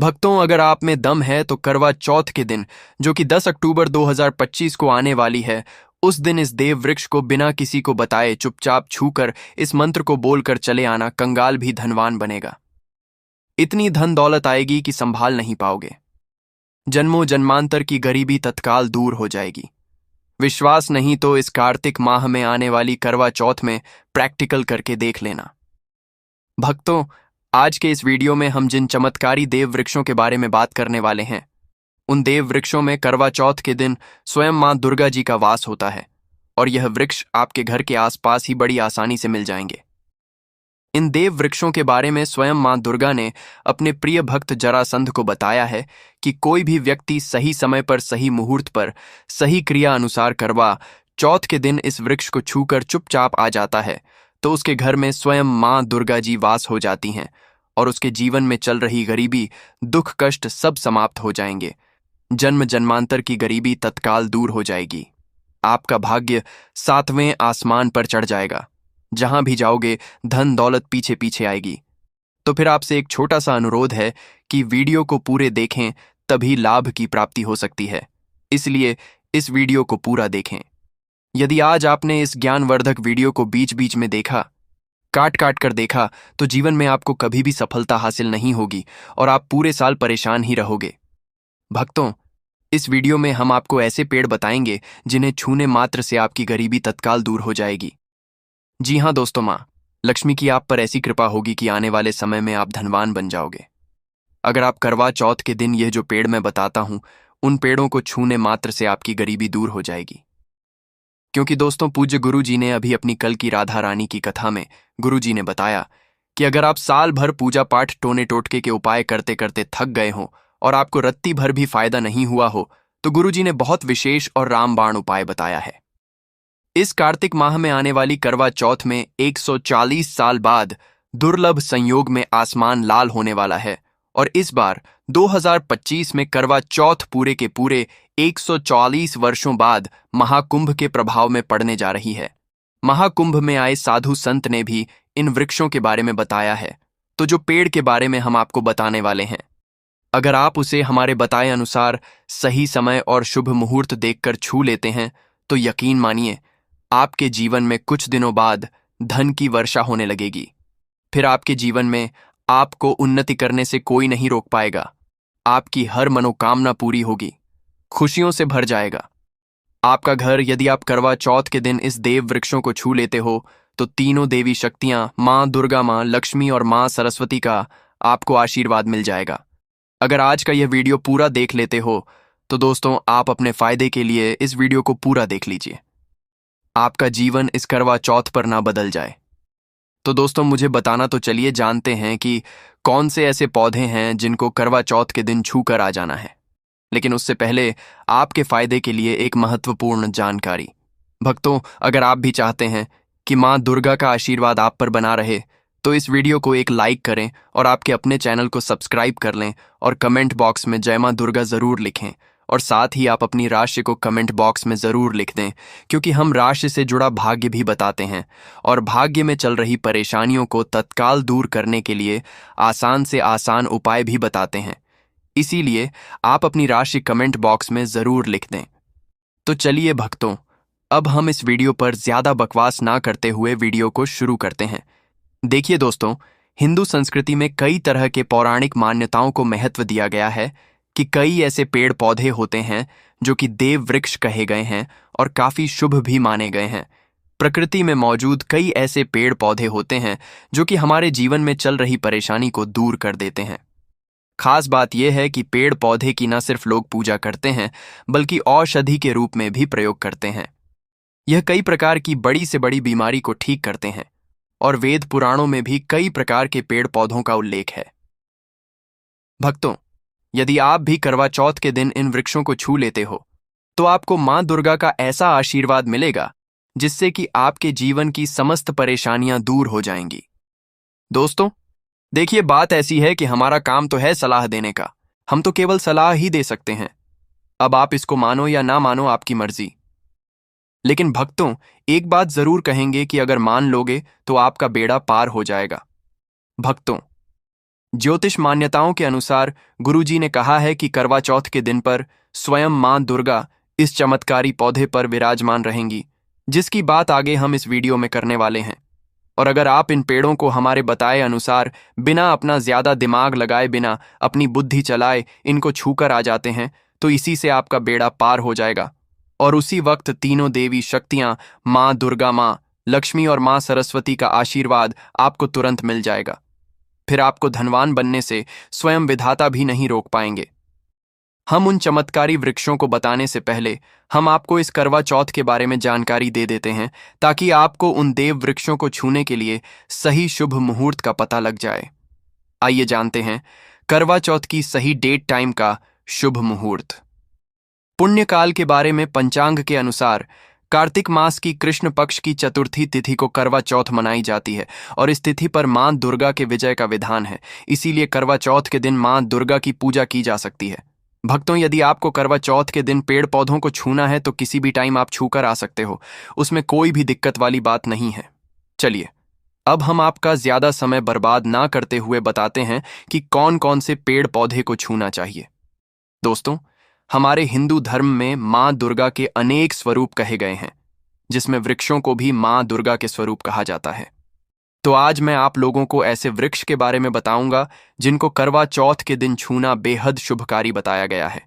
भक्तों, अगर आप में दम है तो करवा चौथ के दिन, जो कि 10 अक्टूबर 2025 को आने वाली है, उस दिन इस देव वृक्ष को बिना किसी को बताए चुपचाप छूकर इस मंत्र को बोलकर चले आना। कंगाल भी धनवान बनेगा। इतनी धन दौलत आएगी कि संभाल नहीं पाओगे। जन्मों जन्मांतर की गरीबी तत्काल दूर हो जाएगी। विश्वास नहीं तो इस कार्तिक माह में आने वाली करवा चौथ में प्रैक्टिकल करके देख लेना। भक्तों, आज के इस वीडियो में हम जिन चमत्कारी देव वृक्षों के बारे में बात करने वाले हैं, उन देव वृक्षों में करवा चौथ के दिन स्वयं मां दुर्गा जी का वास होता है और यह वृक्ष आपके घर के आसपास ही बड़ी आसानी से मिल जाएंगे। इन देव वृक्षों के बारे में स्वयं मां दुर्गा ने अपने प्रिय भक्त जरासंध को बताया है कि कोई भी व्यक्ति सही समय पर, सही मुहूर्त पर, सही क्रिया अनुसार करवा चौथ के दिन इस वृक्ष को छूकर चुपचाप आ जाता है तो उसके घर में स्वयं मां दुर्गा जी वास हो जाती हैं और उसके जीवन में चल रही गरीबी, दुख, कष्ट सब समाप्त हो जाएंगे। जन्म जन्मांतर की गरीबी तत्काल दूर हो जाएगी। आपका भाग्य 7वें आसमान पर चढ़ जाएगा। जहां भी जाओगे धन दौलत पीछे पीछे आएगी। तो फिर आपसे एक छोटा सा अनुरोध है कि वीडियो को पूरे देखें, तभी लाभ की प्राप्ति हो सकती है। इसलिए इस वीडियो को पूरा देखें। यदि आज आपने इस ज्ञानवर्धक वीडियो को बीच बीच में देखा, काट काट कर देखा, तो जीवन में आपको कभी भी सफलता हासिल नहीं होगी और आप पूरे साल परेशान ही रहोगे। भक्तों, इस वीडियो में हम आपको ऐसे पेड़ बताएंगे जिन्हें छूने मात्र से आपकी गरीबी तत्काल दूर हो जाएगी। जी हाँ दोस्तों, माँ लक्ष्मी की आप पर ऐसी कृपा होगी कि आने वाले समय में आप धनवान बन जाओगे। अगर आप करवा चौथ के दिन यह जो पेड़ मैं बताता हूं, उन पेड़ों को छूने मात्र से आपकी गरीबी दूर हो जाएगी। क्योंकि दोस्तों, पूज्य गुरु जी ने अभी अपनी कल की राधा रानी की कथा में गुरु जी ने बताया कि अगर आप साल भर पूजा पाठ, टोने टोटके के उपाय करते करते थक गए हों और आपको रत्ती भर भी फायदा नहीं हुआ हो, तो गुरु जी ने बहुत विशेष और रामबाण उपाय बताया है। इस कार्तिक माह में आने वाली करवा चौथ में 140 साल बाद दुर्लभ संयोग में आसमान लाल होने वाला है और इस बार 2025 में करवा चौथ पूरे के पूरे 140 वर्षों बाद महाकुंभ के प्रभाव में पड़ने जा रही है। महाकुंभ में आए साधु संत ने भी इन वृक्षों के बारे में बताया है। तो जो पेड़ के बारे में हम आपको बताने वाले हैं, अगर आप उसे हमारे बताए अनुसार सही समय और शुभ मुहूर्त देखकर छू लेते हैं, तो यकीन मानिए आपके जीवन में कुछ दिनों बाद धन की वर्षा होने लगेगी। फिर आपके जीवन में आपको उन्नति करने से कोई नहीं रोक पाएगा। आपकी हर मनोकामना पूरी होगी, खुशियों से भर जाएगा। आपका घर, यदि आप करवा चौथ के दिन इस देव वृक्षों को छू लेते हो, तो तीनों देवी शक्तियां, मां दुर्गा, मां लक्ष्मी और मां सरस्वती का आपको आशीर्वाद मिल जाएगा। अगर आज का यह वीडियो पूरा देख लेते हो, तो दोस्तों आप अपने फायदे के लिए इस वीडियो को पूरा देख लीजिए। आपका जीवन इस करवा चौथ पर ना बदल जाए। तो दोस्तों, मुझे बताना तो चलिए जानते हैं कि कौन से ऐसे पौधे हैं जिनको करवा चौथ के दिन छू कर आ जाना है। लेकिन उससे पहले आपके फायदे के लिए एक महत्वपूर्ण जानकारी। भक्तों, अगर आप भी चाहते हैं कि मां दुर्गा का आशीर्वाद आप पर बना रहे, तो इस वीडियो को एक लाइक करें और आपके अपने चैनल को सब्सक्राइब कर लें और कमेंट बॉक्स में जय मां दुर्गा जरूर लिखें और साथ ही आप अपनी राशि को कमेंट बॉक्स में जरूर लिख दें, क्योंकि हम राशि से जुड़ा भाग्य भी बताते हैं और भाग्य में चल रही परेशानियों को तत्काल दूर करने के लिए आसान से आसान उपाय भी बताते हैं। इसीलिए आप अपनी राशि कमेंट बॉक्स में जरूर लिख दें। तो चलिए भक्तों, अब हम इस वीडियो पर ज्यादा बकवास ना करते हुए वीडियो को शुरू करते हैं। देखिए दोस्तों, हिंदू संस्कृति में कई तरह के पौराणिक मान्यताओं को महत्व दिया गया है कि कई ऐसे पेड़ पौधे होते हैं जो कि देव वृक्ष कहे गए हैं और काफी शुभ भी माने गए हैं। प्रकृति में मौजूद कई ऐसे पेड़ पौधे होते हैं जो कि हमारे जीवन में चल रही परेशानी को दूर कर देते हैं। खास बात यह है कि पेड़ पौधे की न सिर्फ लोग पूजा करते हैं, बल्कि औषधि के रूप में भी प्रयोग करते हैं। यह कई प्रकार की बड़ी से बड़ी बीमारी को ठीक करते हैं और वेद पुराणों में भी कई प्रकार के पेड़ पौधों का उल्लेख है। भक्तों, यदि आप भी करवा चौथ के दिन इन वृक्षों को छू लेते हो, तो आपको मां दुर्गा का ऐसा आशीर्वाद मिलेगा जिससे कि आपके जीवन की समस्त परेशानियां दूर हो जाएंगी। दोस्तों, देखिए, बात ऐसी है कि हमारा काम तो है सलाह देने का, हम तो केवल सलाह ही दे सकते हैं। अब आप इसको मानो या ना मानो, आपकी मर्जी। लेकिन भक्तों, एक बात जरूर कहेंगे कि अगर मान लोगे तो आपका बेड़ा पार हो जाएगा। भक्तों, ज्योतिष मान्यताओं के अनुसार गुरुजी ने कहा है कि करवा चौथ के दिन पर स्वयं मां दुर्गा इस चमत्कारी पौधे पर विराजमान रहेंगी, जिसकी बात आगे हम इस वीडियो में करने वाले हैं। और अगर आप इन पेड़ों को हमारे बताए अनुसार बिना अपना ज्यादा दिमाग लगाए, बिना अपनी बुद्धि चलाए इनको छूकर आ जाते हैं, तो इसी से आपका बेड़ा पार हो जाएगा। और उसी वक्त तीनों देवी शक्तियां, मां दुर्गा, मां लक्ष्मी और मां सरस्वती का आशीर्वाद आपको तुरंत मिल जाएगा। फिर आपको धनवान बनने से स्वयं विधाता भी नहीं रोक पाएंगे। हम उन चमत्कारी वृक्षों को बताने से पहले हम आपको इस करवा चौथ के बारे में जानकारी दे देते हैं, ताकि आपको उन देव वृक्षों को छूने के लिए सही शुभ मुहूर्त का पता लग जाए। आइए जानते हैं करवा चौथ की सही डेट टाइम का शुभ मुहूर्त। पुण्यकाल के बारे में पंचांग के अनुसार कार्तिक मास की कृष्ण पक्ष की चतुर्थी तिथि को करवा चौथ मनाई जाती है और इस तिथि पर मां दुर्गा के विजय का विधान है। इसीलिए करवा चौथ के दिन मां दुर्गा की पूजा की जा सकती है। भक्तों, यदि आपको करवा चौथ के दिन पेड़ पौधों को छूना है तो किसी भी टाइम आप छूकर आ सकते हो, उसमें कोई भी दिक्कत वाली बात नहीं है। चलिए, अब हम आपका ज्यादा समय बर्बाद ना करते हुए बताते हैं कि कौन कौन से पेड़ पौधे को छूना चाहिए। दोस्तों, हमारे हिंदू धर्म में मां दुर्गा के अनेक स्वरूप कहे गए हैं, जिसमें वृक्षों को भी मां दुर्गा के स्वरूप कहा जाता है। तो आज मैं आप लोगों को ऐसे वृक्ष के बारे में बताऊंगा जिनको करवा चौथ के दिन छूना बेहद शुभकारी बताया गया है।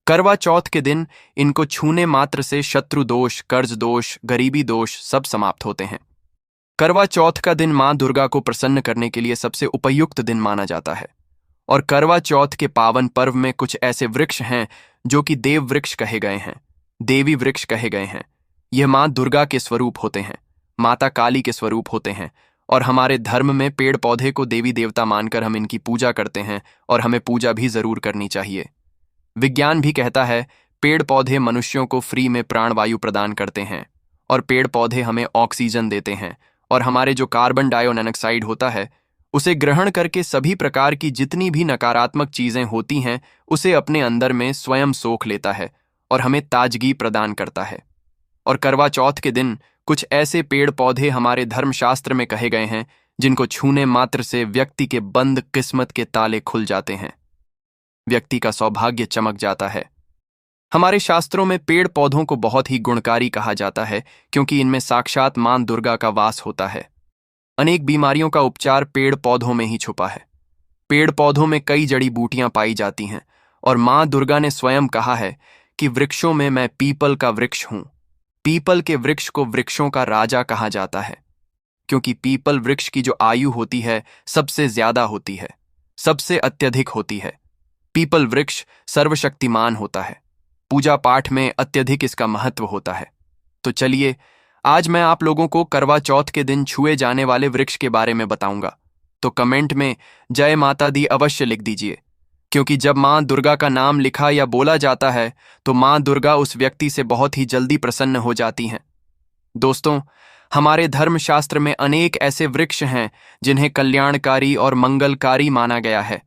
करवा चौथ के दिन इनको छूने मात्र से शत्रु दोष, कर्ज दोष, गरीबी दोष सब समाप्त होते हैं। करवा चौथ का दिन मां दुर्गा को प्रसन्न करने के लिए सबसे उपयुक्त दिन माना जाता है। और करवा चौथ के पावन पर्व में कुछ ऐसे वृक्ष हैं जो कि देव वृक्ष कहे गए हैं, देवी वृक्ष कहे गए हैं। यह मां दुर्गा के स्वरूप होते हैं, माता काली के स्वरूप होते हैं। और हमारे धर्म में पेड़ पौधे को देवी देवता मानकर हम इनकी पूजा करते हैं और हमें पूजा भी जरूर करनी चाहिए। विज्ञान भी कहता है पेड़ पौधे मनुष्यों को फ्री में प्राणवायु प्रदान करते हैं और पेड़ पौधे हमें ऑक्सीजन देते हैं और हमारे जो कार्बन डाइऑक्साइड होता है उसे ग्रहण करके सभी प्रकार की जितनी भी नकारात्मक चीजें होती हैं उसे अपने अंदर में स्वयं सोख लेता है और हमें ताजगी प्रदान करता है। और करवा चौथ के दिन कुछ ऐसे पेड़ पौधे हमारे धर्मशास्त्र में कहे गए हैं जिनको छूने मात्र से व्यक्ति के बंद किस्मत के ताले खुल जाते हैं, व्यक्ति का सौभाग्य चमक जाता है। हमारे शास्त्रों में पेड़ पौधों को बहुत ही गुणकारी कहा जाता है, क्योंकि इनमें साक्षात मां दुर्गा का वास होता है। अनेक बीमारियों का उपचार पेड़ पौधों में ही छुपा है। पेड़ पौधों में कई जड़ी बूटियां पाई जाती हैं और मां दुर्गा ने स्वयं कहा है कि वृक्षों में मैं पीपल का वृक्ष हूं। पीपल के वृक्ष को वृक्षों का राजा कहा जाता है, क्योंकि पीपल वृक्ष की जो आयु होती है सबसे ज्यादा होती है, सबसे अत्यधिक होती है। पीपल वृक्ष सर्वशक्तिमान होता है, पूजा पाठ में अत्यधिक इसका महत्व होता है। तो चलिए, आज मैं आप लोगों को करवा चौथ के दिन छुए जाने वाले वृक्ष के बारे में बताऊंगा। तो कमेंट में जय माता दी अवश्य लिख दीजिए, क्योंकि जब मां दुर्गा का नाम लिखा या बोला जाता है तो मां दुर्गा उस व्यक्ति से बहुत ही जल्दी प्रसन्न हो जाती हैं। दोस्तों, हमारे धर्मशास्त्र में अनेक ऐसे वृक्ष हैं जिन्हें कल्याणकारी और मंगलकारी माना गया है।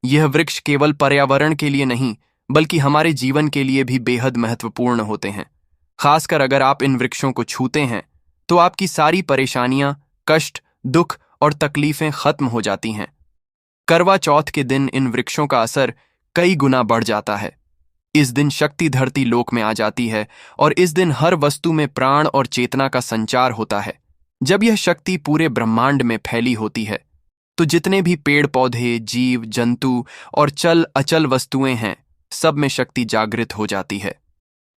यह वृक्ष केवल पर्यावरण के लिए नहीं बल्कि हमारे जीवन के लिए भी बेहद महत्वपूर्ण होते हैं। खासकर अगर आप इन वृक्षों को छूते हैं तो आपकी सारी परेशानियां, कष्ट, दुख और तकलीफें खत्म हो जाती हैं। करवा चौथ के दिन इन वृक्षों का असर कई गुना बढ़ जाता है। इस दिन शक्ति धरती लोक में आ जाती है और इस दिन हर वस्तु में प्राण और चेतना का संचार होता है। जब यह शक्ति पूरे ब्रह्मांड में फैली होती है तो जितने भी पेड़ पौधे, जीव जंतु और चल अचल वस्तुएं हैं, सब में शक्ति जागृत हो जाती है।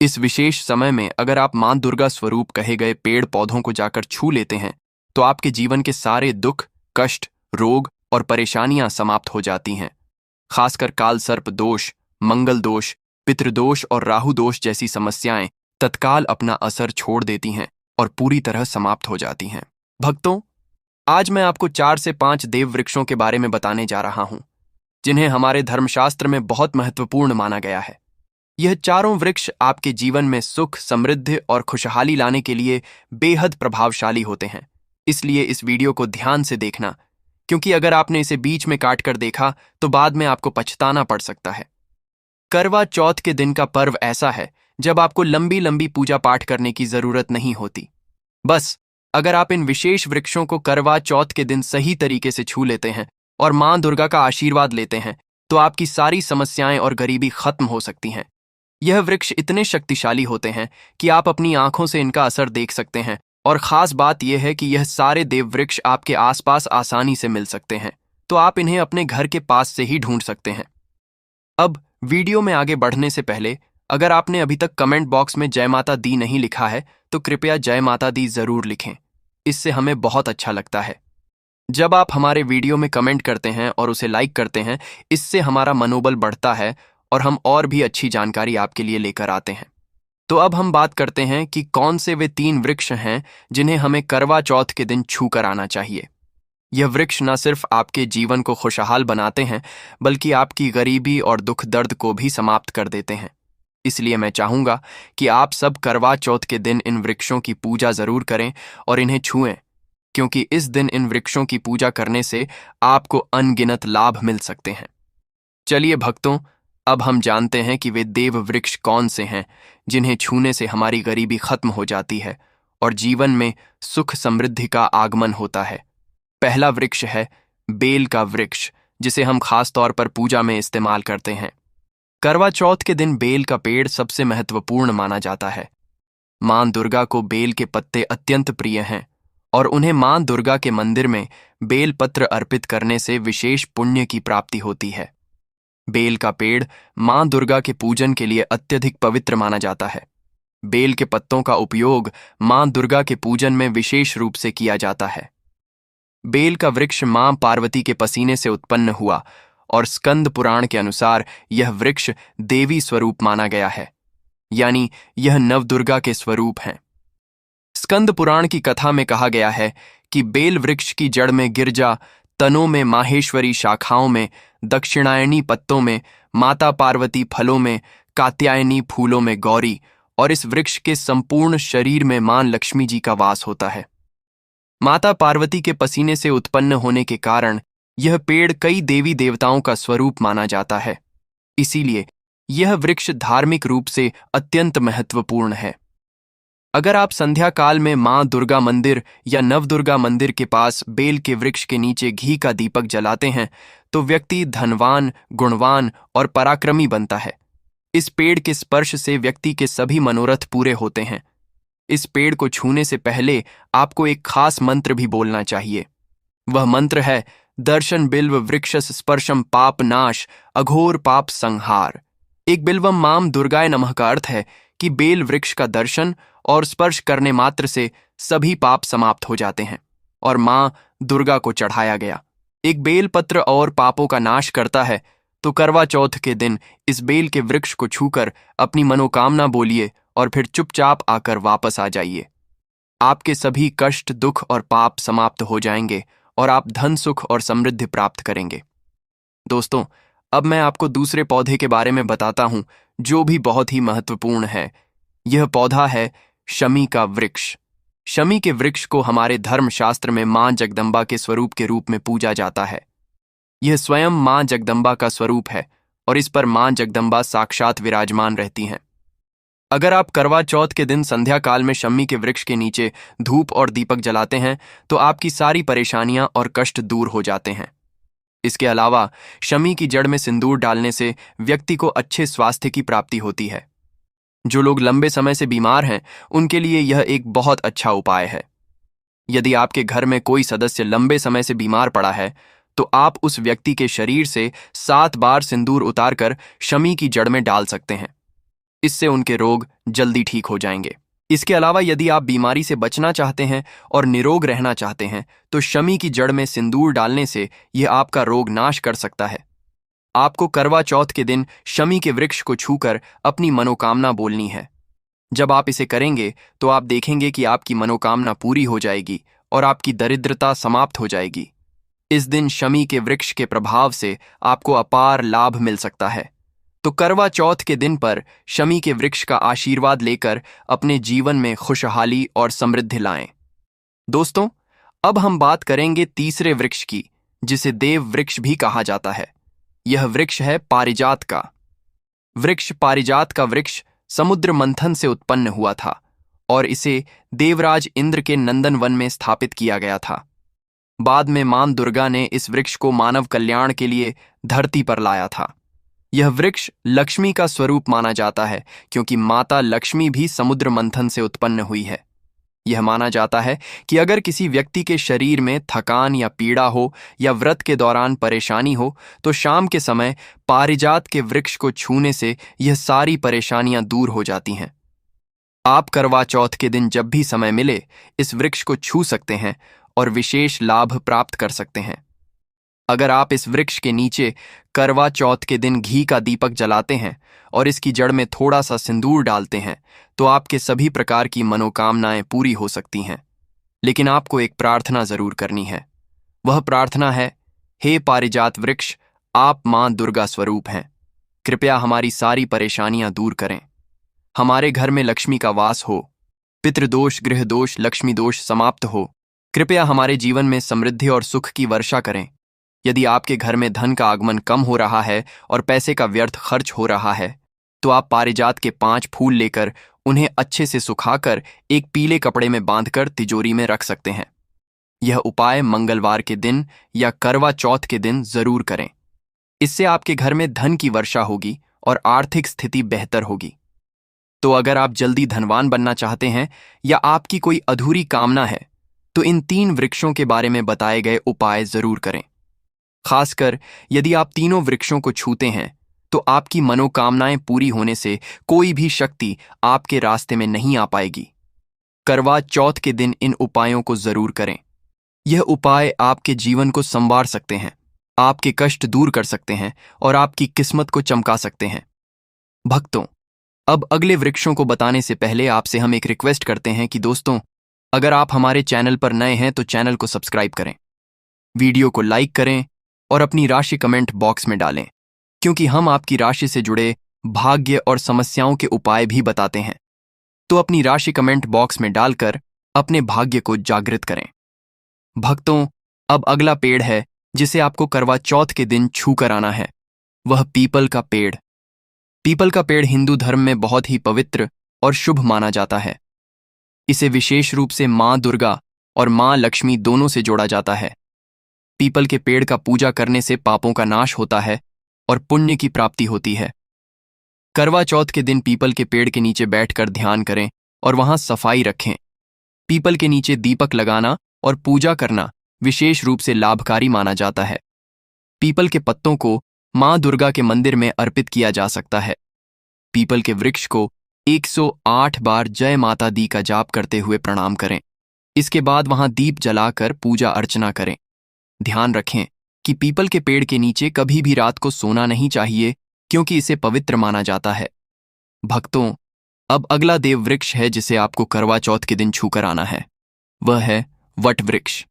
इस विशेष समय में अगर आप मां दुर्गा स्वरूप कहे गए पेड़ पौधों को जाकर छू लेते हैं तो आपके जीवन के सारे दुख, कष्ट, रोग और परेशानियां समाप्त हो जाती हैं। खासकर काल सर्प दोष, मंगल दोष, पितृदोष और राहु दोष जैसी समस्याएं तत्काल अपना असर छोड़ देती हैं और पूरी तरह समाप्त हो जाती हैं। भक्तों, आज मैं आपको 4 से 5 देव वृक्षों के बारे में बताने जा रहा हूं, जिन्हें हमारे धर्मशास्त्र में बहुत महत्वपूर्ण माना गया है। यह चारों वृक्ष आपके जीवन में सुख, समृद्धि और खुशहाली लाने के लिए बेहद प्रभावशाली होते हैं। इसलिए इस वीडियो को ध्यान से देखना, क्योंकि अगर आपने इसे बीच में काट कर देखा तो बाद में आपको पछताना पड़ सकता है। करवा चौथ के दिन का पर्व ऐसा है जब आपको लंबी लंबी पूजा पाठ करने की जरूरत नहीं होती। बस अगर आप इन विशेष वृक्षों को करवा चौथ के दिन सही तरीके से छू लेते हैं और मां दुर्गा का आशीर्वाद लेते हैं तो आपकी सारी समस्याएं और गरीबी खत्म हो सकती हैं। यह वृक्ष इतने शक्तिशाली होते हैं कि आप अपनी आंखों से इनका असर देख सकते हैं, और खास बात यह है कि यह सारे देव वृक्ष आपके आसपास आसानी से मिल सकते हैं, तो आप इन्हें अपने घर के पास से ही ढूंढ सकते हैं। अब वीडियो में आगे बढ़ने से पहले अगर आपने अभी तक कमेंट बॉक्स में जय माता दी नहीं लिखा है तो कृपया जय माता दी जरूर लिखें, इससे हमें बहुत अच्छा लगता है। जब आप हमारे वीडियो में कमेंट करते हैं और उसे लाइक करते हैं, इससे हमारा मनोबल बढ़ता है और हम और भी अच्छी जानकारी आपके लिए लेकर आते हैं। तो अब हम बात करते हैं कि कौन से वे 3 वृक्ष हैं जिन्हें हमें करवा चौथ के दिन छू कर आना चाहिए। यह वृक्ष न सिर्फ आपके जीवन को खुशहाल बनाते हैं, बल्कि आपकी गरीबी और दुख दर्द को भी समाप्त कर देते हैं। इसलिए मैं चाहूंगा कि आप सब करवा चौथ के दिन इन वृक्षों की पूजा जरूर करें और इन्हें छुएं, क्योंकि इस दिन इन वृक्षों की पूजा करने से आपको अनगिनत लाभ मिल सकते हैं। चलिए भक्तों, अब हम जानते हैं कि वे देव वृक्ष कौन से हैं जिन्हें छूने से हमारी गरीबी खत्म हो जाती है और जीवन में सुख समृद्धि का आगमन होता है। पहला वृक्ष है बेल का वृक्ष, जिसे हम खास तौर पर पूजा में इस्तेमाल करते हैं। करवा चौथ के दिन बेल का पेड़ सबसे महत्वपूर्ण माना जाता है। मां दुर्गा को बेल के पत्ते अत्यंत प्रिय हैं और उन्हें मां दुर्गा के मंदिर में बेल पत्र अर्पित करने से विशेष पुण्य की प्राप्ति होती है। बेल का पेड़ मां दुर्गा के पूजन के लिए अत्यधिक पवित्र माना जाता है। बेल के पत्तों का उपयोग मां दुर्गा के पूजन में विशेष रूप से किया जाता है। बेल का वृक्ष मां पार्वती के पसीने से उत्पन्न हुआ और स्कंद पुराण के अनुसार यह वृक्ष देवी स्वरूप माना गया है, यानी यह नवदुर्गा के स्वरूप हैं। स्कंद पुराण की कथा में कहा गया है कि बेल वृक्ष की जड़ में गिरजा, तनों में माहेश्वरी, शाखाओं में दक्षिणायनी, पत्तों में माता पार्वती, फलों में कात्यायनी, फूलों में गौरी, और इस वृक्ष के संपूर्ण शरीर में मां लक्ष्मी जी का वास होता है। माता पार्वती के पसीने से उत्पन्न होने के कारण यह पेड़ कई देवी देवताओं का स्वरूप माना जाता है। इसीलिए यह वृक्ष धार्मिक रूप से अत्यंत महत्वपूर्ण है। अगर आप संध्या काल में मां दुर्गा मंदिर या नवदुर्गा मंदिर के पास बेल के वृक्ष के नीचे घी का दीपक जलाते हैं तो व्यक्ति धनवान, गुणवान और पराक्रमी बनता है। इस पेड़ के स्पर्श से व्यक्ति के सभी मनोरथ पूरे होते हैं। इस पेड़ को छूने से पहले आपको एक खास मंत्र भी बोलना चाहिए। वह मंत्र है दर्शन बिल्व वृक्षस स्पर्शम पाप नाश अघोर पाप संहार। एक बिल्वम माम दुर्गाय नमः का अर्थ है कि बेल वृक्ष का दर्शन और स्पर्श करने मात्र से सभी पाप समाप्त हो जाते हैं और मां दुर्गा को चढ़ाया गया एक बेल पत्र और पापों का नाश करता है। तो करवा चौथ के दिन इस बेल के वृक्ष को छूकर अपनी मनोकामना बोलिए और फिर चुपचाप आकर वापस आ जाइए। आपके सभी कष्ट, दुख और पाप समाप्त हो जाएंगे और आप धन, सुख और समृद्धि प्राप्त करेंगे। दोस्तों, अब मैं आपको दूसरे पौधे के बारे में बताता हूं जो भी बहुत ही महत्वपूर्ण है। यह पौधा है शमी का वृक्ष। शमी के वृक्ष को हमारे धर्मशास्त्र में मां जगदम्बा के स्वरूप के रूप में पूजा जाता है। यह स्वयं मां जगदम्बा का स्वरूप है और इस पर मां जगदम्बा साक्षात विराजमान रहती हैं। अगर आप करवा चौथ के दिन संध्या काल में शमी के वृक्ष के नीचे धूप और दीपक जलाते हैं तो आपकी सारी परेशानियां और कष्ट दूर हो जाते हैं। इसके अलावा शमी की जड़ में सिंदूर डालने से व्यक्ति को अच्छे स्वास्थ्य की प्राप्ति होती है। जो लोग लंबे समय से बीमार हैं उनके लिए यह एक बहुत अच्छा उपाय है। यदि आपके घर में कोई सदस्य लंबे समय से बीमार पड़ा है तो आप उस व्यक्ति के शरीर से 7 बार सिंदूर उतारकर शमी की जड़ में डाल सकते हैं। इससे उनके रोग जल्दी ठीक हो जाएंगे। इसके अलावा यदि आप बीमारी से बचना चाहते हैं और निरोग रहना चाहते हैं तो शमी की जड़ में सिंदूर डालने से यह आपका रोग नाश कर सकता है। आपको करवा चौथ के दिन शमी के वृक्ष को छूकर अपनी मनोकामना बोलनी है। जब आप इसे करेंगे तो आप देखेंगे कि आपकी मनोकामना पूरी हो जाएगी और आपकी दरिद्रता समाप्त हो जाएगी। इस दिन शमी के वृक्ष के प्रभाव से आपको अपार लाभ मिल सकता है। तो करवा चौथ के दिन पर शमी के वृक्ष का आशीर्वाद लेकर अपने जीवन में खुशहाली और समृद्धि लाएं। दोस्तों, अब हम बात करेंगे तीसरे वृक्ष की, जिसे देव वृक्ष भी कहा जाता है। यह वृक्ष है पारिजात का वृक्ष। पारिजात का वृक्ष समुद्र मंथन से उत्पन्न हुआ था और इसे देवराज इंद्र के नंदन वन में स्थापित किया गया था। बाद में मां दुर्गा ने इस वृक्ष को मानव कल्याण के लिए धरती पर लाया था। यह वृक्ष लक्ष्मी का स्वरूप माना जाता है क्योंकि माता लक्ष्मी भी समुद्र मंथन से उत्पन्न हुई है। यह माना जाता है कि अगर किसी व्यक्ति के शरीर में थकान या पीड़ा हो या व्रत के दौरान परेशानी हो तो शाम के समय पारिजात के वृक्ष को छूने से यह सारी परेशानियां दूर हो जाती हैं। आप करवा चौथ के दिन जब भी समय मिले इस वृक्ष को छू सकते हैं और विशेष लाभ प्राप्त कर सकते हैं। अगर आप इस वृक्ष के नीचे करवा चौथ के दिन घी का दीपक जलाते हैं और इसकी जड़ में थोड़ा सा सिंदूर डालते हैं तो आपके सभी प्रकार की मनोकामनाएं पूरी हो सकती हैं। लेकिन आपको एक प्रार्थना जरूर करनी है। वह प्रार्थना है, हे पारिजात वृक्ष, आप मां दुर्गा स्वरूप हैं, कृपया हमारी सारी परेशानियां दूर करें। हमारे घर में लक्ष्मी का वास हो, पितृदोष, गृह दोष, लक्ष्मी दोष समाप्त हो। कृपया हमारे जीवन में समृद्धि और सुख की वर्षा करें। यदि आपके घर में धन का आगमन कम हो रहा है और पैसे का व्यर्थ खर्च हो रहा है तो आप पारिजात के 5 फूल लेकर उन्हें अच्छे से सुखाकर एक पीले कपड़े में बांधकर तिजोरी में रख सकते हैं। यह उपाय मंगलवार के दिन या करवा चौथ के दिन जरूर करें। इससे आपके घर में धन की वर्षा होगी और आर्थिक स्थिति बेहतर होगी। तो अगर आप जल्दी धनवान बनना चाहते हैं या आपकी कोई अधूरी कामना है तो इन 3 वृक्षों के बारे में बताए गए उपाय जरूर करें। खासकर यदि आप तीनों वृक्षों को छूते हैं तो आपकी मनोकामनाएं पूरी होने से कोई भी शक्ति आपके रास्ते में नहीं आ पाएगी। करवा चौथ के दिन इन उपायों को जरूर करें। यह उपाय आपके जीवन को संवार सकते हैं, आपके कष्ट दूर कर सकते हैं और आपकी किस्मत को चमका सकते हैं। भक्तों, अब अगले वृक्षों को बताने से पहले आपसे हम एक रिक्वेस्ट करते हैं कि दोस्तों, अगर आप हमारे चैनल पर नए हैं तो चैनल को सब्सक्राइब करें, वीडियो को लाइक करें और अपनी राशि कमेंट बॉक्स में डालें, क्योंकि हम आपकी राशि से जुड़े भाग्य और समस्याओं के उपाय भी बताते हैं। तो अपनी राशि कमेंट बॉक्स में डालकर अपने भाग्य को जागृत करें। भक्तों, अब अगला पेड़ है जिसे आपको करवा चौथ के दिन छू कर आना है। वह पीपल का पेड़। पीपल का पेड़ हिंदू धर्म में बहुत ही पवित्र और शुभ माना जाता है। इसे विशेष रूप से मां दुर्गा और मां लक्ष्मी दोनों से जोड़ा जाता है। पीपल के पेड़ का पूजा करने से पापों का नाश होता है और पुण्य की प्राप्ति होती है। करवा चौथ के दिन पीपल के पेड़ के नीचे बैठकर ध्यान करें और वहां सफाई रखें। पीपल के नीचे दीपक लगाना और पूजा करना विशेष रूप से लाभकारी माना जाता है। पीपल के पत्तों को मां दुर्गा के मंदिर में अर्पित किया जा सकता है। पीपल के वृक्ष को 108 बार जय माता दी का जाप करते हुए प्रणाम करें। इसके बाद वहां दीप जलाकर पूजा अर्चना करें। ध्यान रखें कि पीपल के पेड़ के नीचे कभी भी रात को सोना नहीं चाहिए, क्योंकि इसे पवित्र माना जाता है। भक्तों, अब अगला देव वृक्ष है जिसे आपको करवा चौथ के दिन छूकर आना है। वह है वट वृक्ष।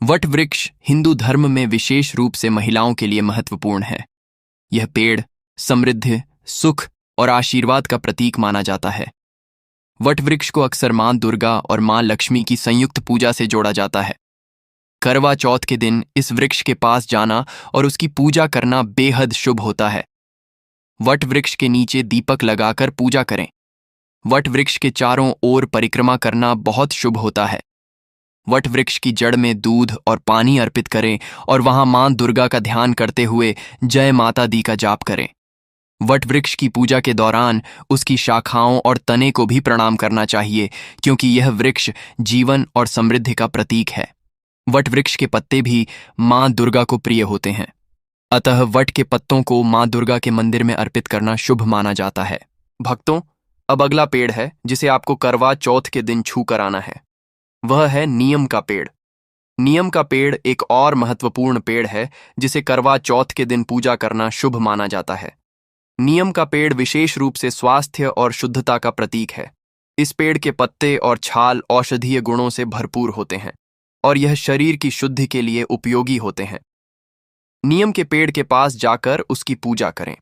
वट वृक्ष हिंदू धर्म में विशेष रूप से महिलाओं के लिए महत्वपूर्ण है। यह पेड़ समृद्धि, सुख और आशीर्वाद का प्रतीक माना जाता है। वट वृक्ष को अक्सर मां दुर्गा और मां लक्ष्मी की संयुक्त पूजा से जोड़ा जाता है। करवा चौथ के दिन इस वृक्ष के पास जाना और उसकी पूजा करना बेहद शुभ होता है। वट वृक्ष के नीचे दीपक लगाकर पूजा करें। वट वृक्ष के चारों ओर परिक्रमा करना बहुत शुभ होता है। वट वृक्ष की जड़ में दूध और पानी अर्पित करें और वहां मां दुर्गा का ध्यान करते हुए जय माता दी का जाप करें। वट वृक्ष की पूजा के दौरान उसकी शाखाओं और तने को भी प्रणाम करना चाहिए, क्योंकि यह वृक्ष जीवन और समृद्धि का प्रतीक है। वट वृक्ष के पत्ते भी मां दुर्गा को प्रिय होते हैं, अतः वट के पत्तों को मां दुर्गा के मंदिर में अर्पित करना शुभ माना जाता है। भक्तों, अब अगला पेड़ है जिसे आपको करवा चौथ के दिन छू कर आना है। वह है नीम का पेड़। नीम का पेड़ एक और महत्वपूर्ण पेड़ है जिसे करवा चौथ के दिन पूजा करना शुभ माना जाता है। नीम का पेड़ विशेष रूप से स्वास्थ्य और शुद्धता का प्रतीक है। इस पेड़ के पत्ते और छाल औषधीय गुणों से भरपूर होते हैं और यह शरीर की शुद्धि के लिए उपयोगी होते हैं। नीम के पेड़ के पास जाकर उसकी पूजा करें।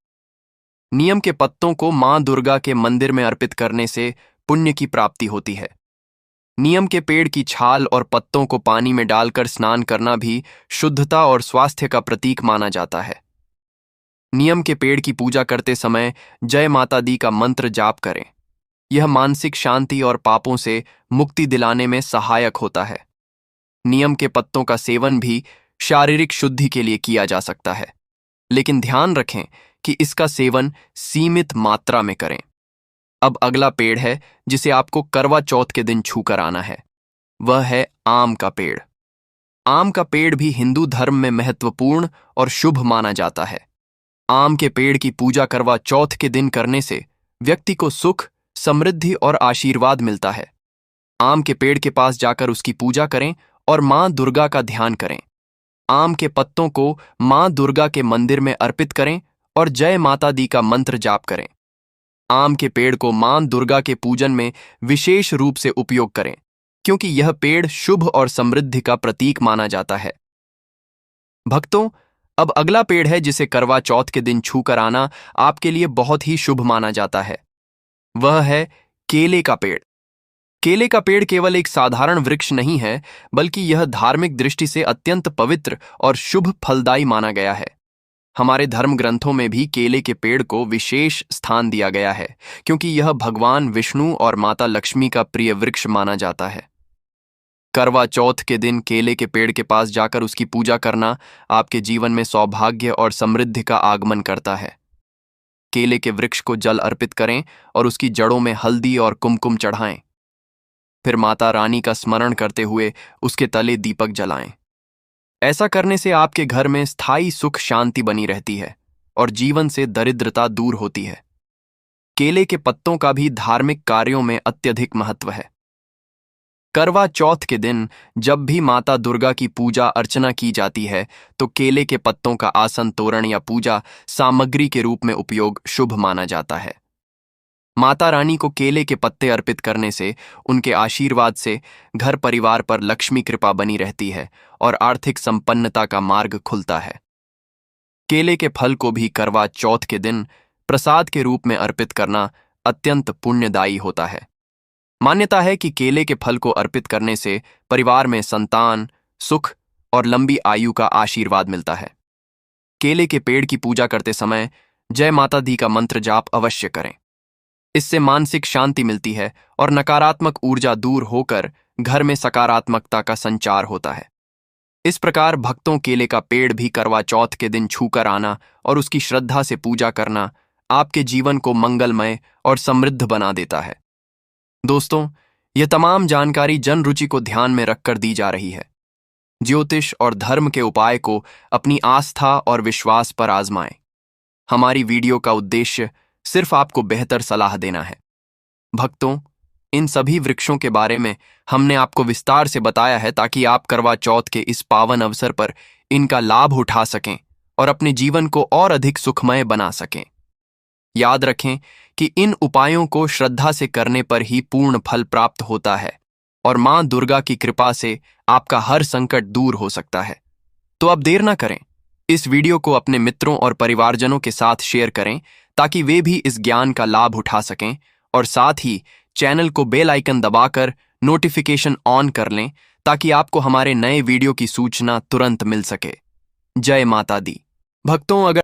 नीम के पत्तों को मां दुर्गा के मंदिर में अर्पित करने से पुण्य की प्राप्ति होती है। नीम के पेड़ की छाल और पत्तों को पानी में डालकर स्नान करना भी शुद्धता और स्वास्थ्य का प्रतीक माना जाता है। नीम के पेड़ की पूजा करते समय जय माता दी का मंत्र जाप करें। यह मानसिक शांति और पापों से मुक्ति दिलाने में सहायक होता है। नीम के पत्तों का सेवन भी शारीरिक शुद्धि के लिए किया जा सकता है, लेकिन ध्यान रखें कि इसका सेवन सीमित मात्रा में करें। अब अगला पेड़ है जिसे आपको करवा चौथ के दिन छूकर आना है। वह है आम का पेड़। आम का पेड़ भी हिंदू धर्म में महत्वपूर्ण और शुभ माना जाता है। आम के पेड़ की पूजा करवा चौथ के दिन करने से व्यक्ति को सुख, समृद्धि और आशीर्वाद मिलता है। आम के पेड़ के पास जाकर उसकी पूजा करें और मां दुर्गा का ध्यान करें। आम के पत्तों को मां दुर्गा के मंदिर में अर्पित करें और जय माता दी का मंत्र जाप करें। आम के पेड़ को मां दुर्गा के पूजन में विशेष रूप से उपयोग करें, क्योंकि यह पेड़ शुभ और समृद्धि का प्रतीक माना जाता है। भक्तों, अब अगला पेड़ है जिसे करवा चौथ के दिन छूकर आना आपके लिए बहुत ही शुभ माना जाता है। वह है केले का पेड़। केले का पेड़ केवल एक साधारण वृक्ष नहीं है, बल्कि यह धार्मिक दृष्टि से अत्यंत पवित्र और शुभ फलदायी माना गया है। हमारे धर्म ग्रंथों में भी केले के पेड़ को विशेष स्थान दिया गया है, क्योंकि यह भगवान विष्णु और माता लक्ष्मी का प्रिय वृक्ष माना जाता है। करवा चौथ के दिन केले के पेड़ के पास जाकर उसकी पूजा करना आपके जीवन में सौभाग्य और समृद्धि का आगमन करता है। केले के वृक्ष को जल अर्पित करें और उसकी जड़ों में हल्दी और कुमकुम चढ़ाएं। फिर माता रानी का स्मरण करते हुए उसके तले दीपक जलाएं। ऐसा करने से आपके घर में स्थायी सुख शांति बनी रहती है और जीवन से दरिद्रता दूर होती है। केले के पत्तों का भी धार्मिक कार्यों में अत्यधिक महत्व है। करवा चौथ के दिन जब भी माता दुर्गा की पूजा अर्चना की जाती है, तो केले के पत्तों का आसन, तोरण या पूजा सामग्री के रूप में उपयोग शुभ माना जाता है। माता रानी को केले के पत्ते अर्पित करने से उनके आशीर्वाद से घर परिवार पर लक्ष्मी कृपा बनी रहती है और आर्थिक संपन्नता का मार्ग खुलता है। केले के फल को भी करवा चौथ के दिन प्रसाद के रूप में अर्पित करना अत्यंत पुण्यदायी होता है। मान्यता है कि केले के फल को अर्पित करने से परिवार में संतान, सुख और लंबी आयु का आशीर्वाद मिलता है। केले के पेड़ की पूजा करते समय जय माता दी का मंत्र जाप अवश्य करें। इससे मानसिक शांति मिलती है और नकारात्मक ऊर्जा दूर होकर घर में सकारात्मकता का संचार होता है। इस प्रकार भक्तों, केले का पेड़ भी करवा चौथ के दिन छूकर आना और उसकी श्रद्धा से पूजा करना आपके जीवन को मंगलमय और समृद्ध बना देता है। दोस्तों, यह तमाम जानकारी जन रुचि को ध्यान में रखकर दी जा रही है। ज्योतिष और धर्म के उपाय को अपनी आस्था और विश्वास पर आजमाएं। हमारी वीडियो का उद्देश्य सिर्फ आपको बेहतर सलाह देना है। भक्तों, इन सभी वृक्षों के बारे में हमने आपको विस्तार से बताया है ताकि आप करवा चौथ के इस पावन अवसर पर इनका लाभ उठा सकें और अपने जीवन को और अधिक सुखमय बना सकें। याद रखें कि इन उपायों को श्रद्धा से करने पर ही पूर्ण फल प्राप्त होता है और मां दुर्गा की कृपा से आपका हर संकट दूर हो सकता है। तो अब देर ना करें, इस वीडियो को अपने मित्रों और परिवारजनों के साथ शेयर करें ताकि वे भी इस ज्ञान का लाभ उठा सकें, और साथ ही चैनल को बेल आइकन दबाकर नोटिफिकेशन ऑन कर लें ताकि आपको हमारे नए वीडियो की सूचना तुरंत मिल सके। जय माता दी। भक्तों, अगर